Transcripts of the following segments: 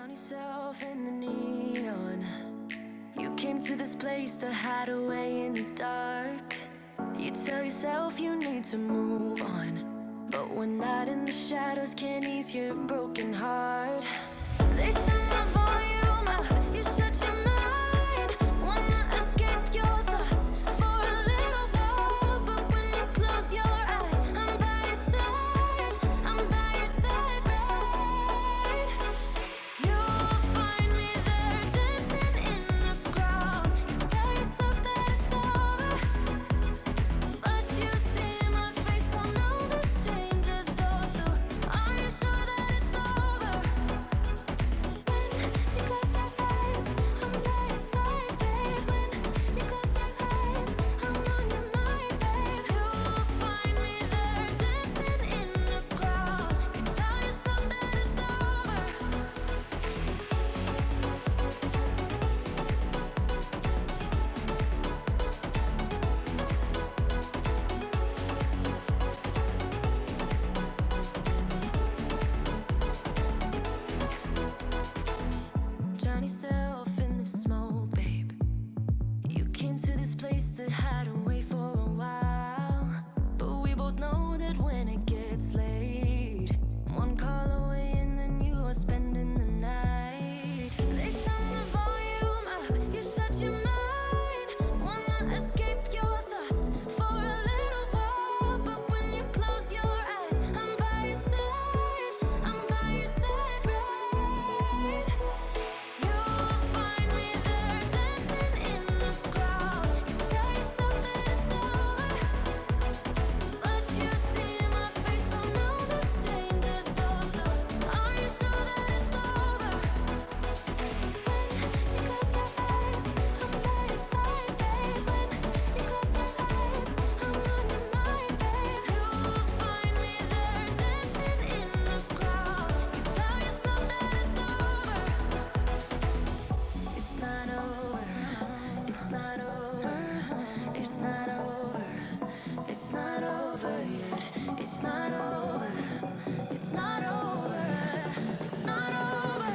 Found yourself in the neon. You came to this place to hide away in the dark. You tell yourself you need to move on, but one night in the shadows can't ease your broken heart. They turn the volume up, you shut your mind. Wanna escape your thoughts for a little while, but when you close your eyes, I'm by your side, I'm by your side, right? You'll find me there dancing in the crowd. You tell yourself that it's over, but you see my face on all the strangers though. So are you sure that it's over? When you close your eyes, I'm by your side, babe. When you close your eyes, I'm on your mind, babe. You'll find me there dancing in the crowd. You tell yourself that it's over. Drown yourself in the smoke, babe. You came to this place to hide away for a while, but we both know that when it gets late, one call away and then you are spending the night. They turn the volume up, you shut your mind. Wanna escape your thoughts for a little while, but when you close your eyes, I'm by your side, I'm by your side, right? You'll find me there dancing in the crowd. You tell yourself that it's over, but you see my face on all the strangers though. So are you sure that it's over? When you close your eyes, I'm by your side, babe. When you close your eyes, I'm on your mind, babe. You'll find me there dancing in the crowd. You tell yourself that it's over. It's not over, it's not over, it's not over, it's not over yet. It's not over, it's not over, it's not over,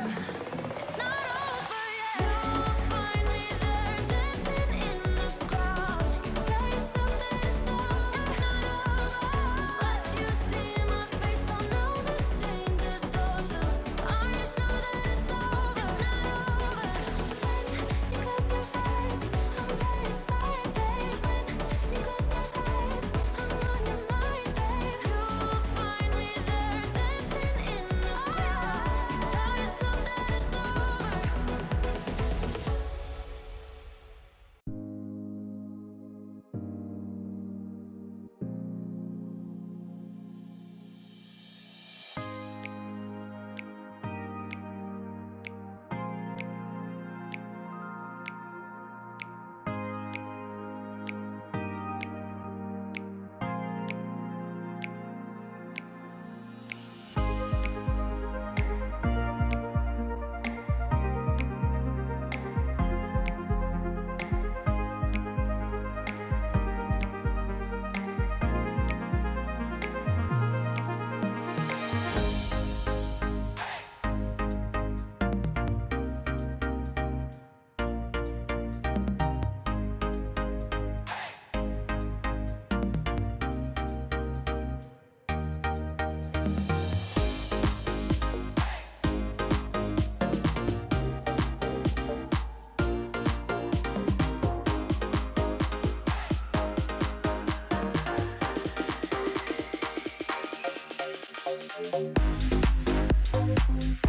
it's not over yet. You'll find me there dancing in the crowd. You tell yourself that it's over, it's not over, but you see my face on all the strangers though. So are you sure that it's over? It's not over. When you close your eyes, I'm by your side, babe. When you close your eyes, I'm on your mind, babe. You'll find me there dancing in the crowd. You tell yourself that it's over. Thank you.